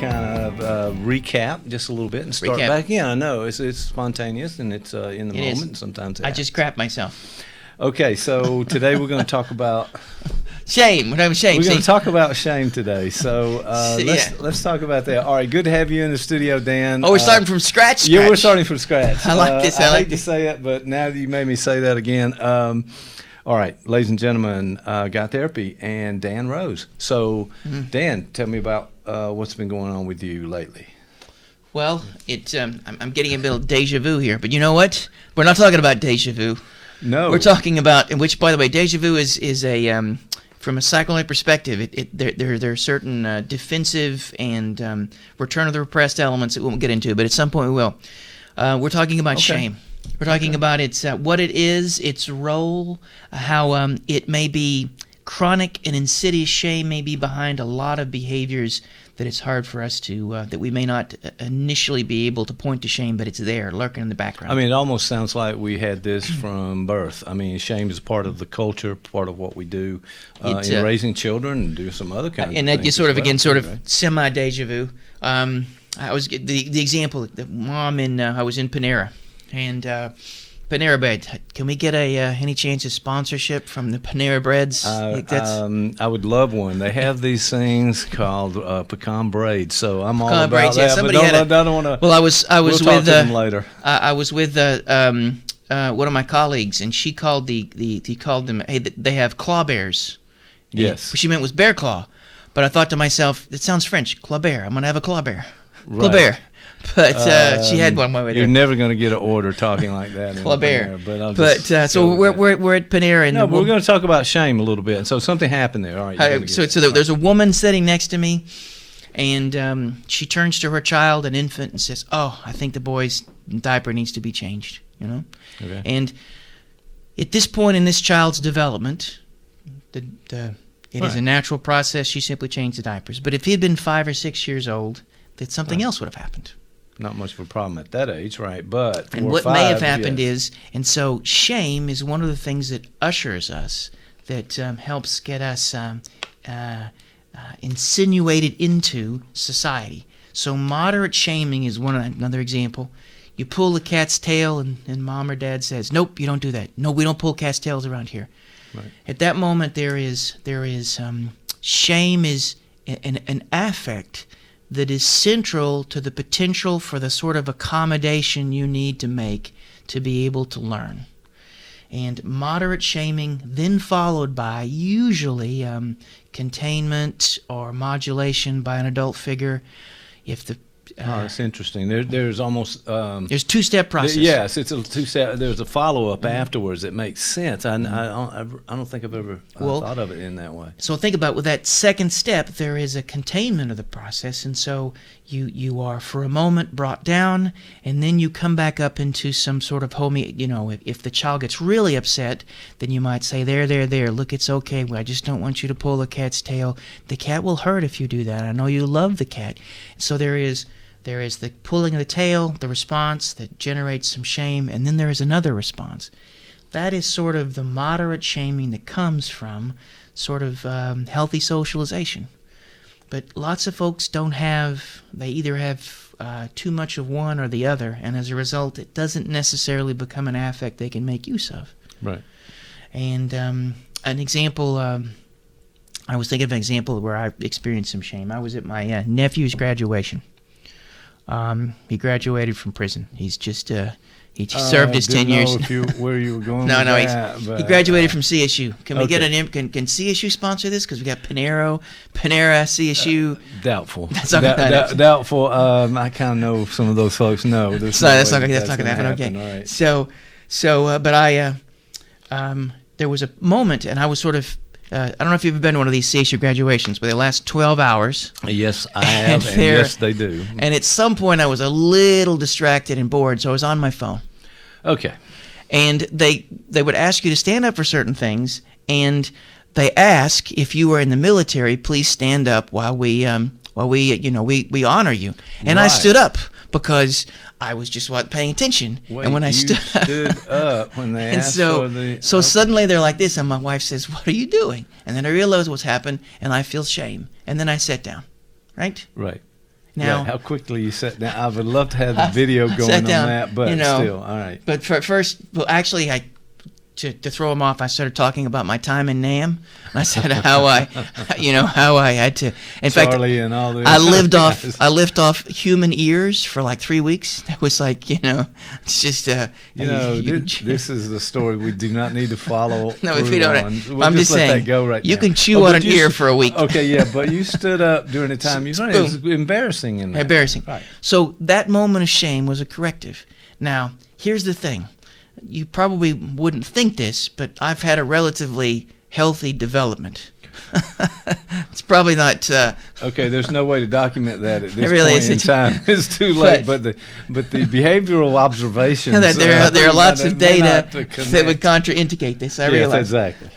kind of recap just a little bit and start back in. I know it's spontaneous and it's in the moment. And sometimes I just crap myself. Okay, so today we're going to talk about shame. We're going to talk about shame today. So let's talk about that. All right, good to have you in the studio, Dan. Oh, we're starting from scratch? Yeah, we're starting from scratch. I like this. I hate to say it, but now that you made me say that again. All right, ladies and gentlemen, Got Therapy and Dan Rose. So, Dan, tell me about what's been going on with you lately. Well, I'm getting a bit of deja vu here, but you know what? We're not talking about deja vu. No. We're talking about, which, by the way, deja vu is a, from a psychoanalytic perspective, there are certain defensive and return of the repressed elements that we won't get into, but at some point we will. We're talking about shame. We're talking about what it is, its role, how it may be chronic and insidious shame may be behind a lot of behaviors that it's hard for us to, that we may not initially be able to point to shame, but it's there, lurking in the background. I mean, it almost sounds like we had this from birth. I mean, shame is part of the culture, part of what we do in raising children and do some other kind of things. And that is sort of semi-deja vu. I was the example, the mom I was in Panera, and Panera Bread. Can we get any chance of sponsorship from the Panera Breads? I would love one. They have these things called pecan braids, so I'm all about braids, that. Somebody but had I don't want to. Well, I was we'll with talk to them later. I was with one of my colleagues, and she called he called them. Hey, they have claw bears. Yes. What she meant was bear claw, but I thought to myself, it sounds French. Claw bear. I'm gonna have a claw bear. Right. Claw bear. But she had one way there. You're never going to get an order talking like that. Claw bear. So we're at Panera. And we're going to talk about shame a little bit. And so something happened there. All right. There's a woman sitting next to me, and she turns to her child, an infant, and says, "Oh, I think the boy's diaper needs to be changed." You know. Okay. And at this point in this child's development, it is a natural process. She simply changed the diapers. But if he had been 5 or 6 years old, that something else would have happened. Not much of a problem at that age, right? But and what may have happened is, and so shame is one of the things that ushers us, that helps get us insinuated into society. So moderate shaming is another example. You pull the cat's tail, and mom or dad says, "Nope, you don't do that. No, we don't pull cat's tails around here." Right. At that moment, there is shame is an affect that is central to the potential for the sort of accommodation you need to make to be able to learn. And moderate shaming, then followed by usually containment or modulation by an adult figure. If the that's interesting. There's almost there's two-step process. Yes, it's a two-step. There's a follow-up afterwards that makes sense. I don't think I've ever thought of it in that way. So think about with that second step, there is a containment of the process, and so you are for a moment brought down, and then you come back up into some sort of if the child gets really upset, then you might say, there, look, it's okay. I just don't want you to pull the cat's tail. The cat will hurt if you do that. I know you love the cat. So there is the pulling of the tail, the response that generates some shame, and then there is another response. That is sort of the moderate shaming that comes from sort of healthy socialization. But lots of folks they either have too much of one or the other, and as a result, it doesn't necessarily become an affect they can make use of. Right. And an example, I was thinking of an example where I experienced some shame. I was at my nephew's graduation. He graduated from prison. He's just he served his 10 years. Where you were going? He graduated from CSU. Can we get can CSU sponsor this? Because we got Panera, CSU. Doubtful. Doubtful. I kind of know some of those folks. No, that's not gonna happen. Okay. All right. But there was a moment, and I was sort of. I don't know if you've ever been to one of these CSU graduations, but they last 12 hours. Yes, I have, and yes, they do. And at some point, I was a little distracted and bored, so I was on my phone. Okay. And they would ask you to stand up for certain things, and they ask if you were in the military, please stand up while we we honor you. And I stood up because I was just paying attention. Wait, and when I stood up when they asked for the... So suddenly they're like this, and my wife says, "What are you doing?" And then I realize what's happened, and I feel shame. And then I sat down, right? Right. Now, how quickly you sat down. I would love to have the video I going sat on down, that, but you know, still, all right. But actually, to throw him off, I started talking about my time in Nam. I said how I had to. In Charlie fact, and all the I lived guys. off human ears for like 3 weeks. That was like, it's just this is the story we do not need to follow. No, if through you don't, on. We'll I'm just let saying. that go right you now. can chew on but an you ear st- for a week. Okay, yeah, but you stood up during the time you it was embarrassing in that. Embarrassing. Right. So that moment of shame was a corrective. Now, here's the thing. You probably wouldn't think this, but I've had a relatively healthy development. It's probably not. Okay, there's no way to document that at this really point in isn't. time. It's too late. But the behavioral observations. There are lots of may data not connect. that would contraindicate this. I Yes, realize. exactly.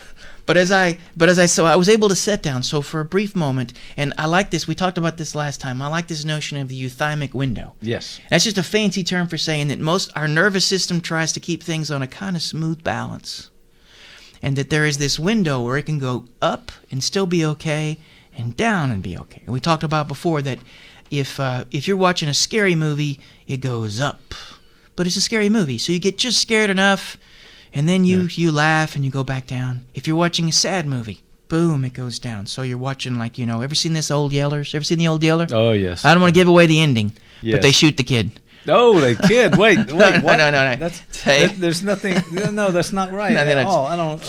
So I was able to sit down. So for a brief moment, and I like this. We talked about this last time. I like this notion of the euthymic window. Yes. That's just a fancy term for saying that our nervous system tries to keep things on a kind of smooth balance, and that there is this window where it can go up and still be okay, and down and be okay. And we talked about before that if you're watching a scary movie, it goes up, but it's a scary movie, so you get just scared enough. And then you laugh and you go back down. If you're watching a sad movie, boom, it goes down. So you're watching ever seen this Old Yellers? Ever seen the Old Yeller? Oh, yes. I don't want to give away the ending, Yes. but they shoot the kid. Oh, the kid. Wait, what? No. There's nothing. No, that's not right No, at that's- all. I don't.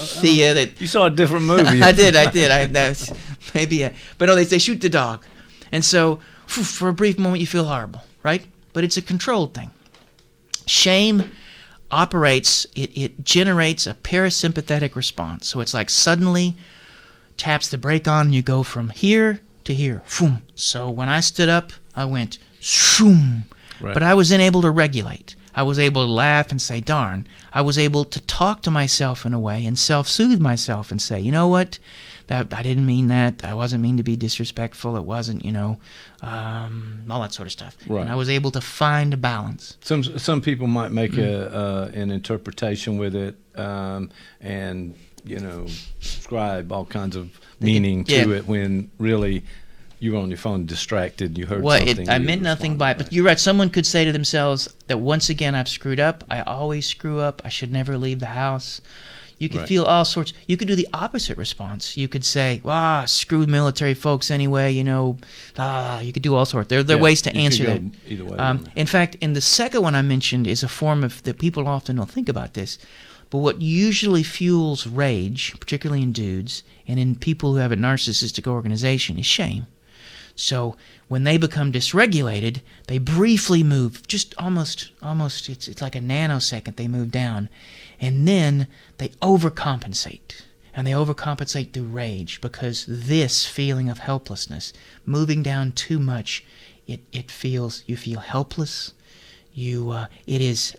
You saw a different movie. I did. That's maybe. But no, they shoot the dog, and so for a brief moment you feel horrible, right? But it's a controlled thing. Shame operates. It generates a parasympathetic response. So it's like suddenly taps the brake on, and you go from here to here. Boom. So when I stood up, I went shoom. Right. But I was then able to regulate. I was able to laugh and say, darn. I was able to talk to myself in a way and self-soothe myself and say, you know what? That I didn't mean that. I wasn't mean to be disrespectful. It wasn't, all that sort of stuff. Right. And I was able to find a balance. Some people might make an interpretation with it, and ascribe all kinds of meaning to it when really you were on your phone distracted. You heard something. I meant nothing by it. But you're right. Someone could say to themselves that once again I've screwed up. I always screw up. I should never leave the house. You could feel all sorts. You could do the opposite response. You could say, screw military folks anyway, you could do all sorts. There are ways to answer that. Either way. In fact, in the second one I mentioned is a form of that people often don't think about this. But what usually fuels rage, particularly in dudes and in people who have a narcissistic organization, is shame. So when they become dysregulated, they briefly move, just almost it's like a nanosecond they move down. And then they overcompensate. And they overcompensate through rage because this feeling of helplessness, moving down too much, you feel helpless. It is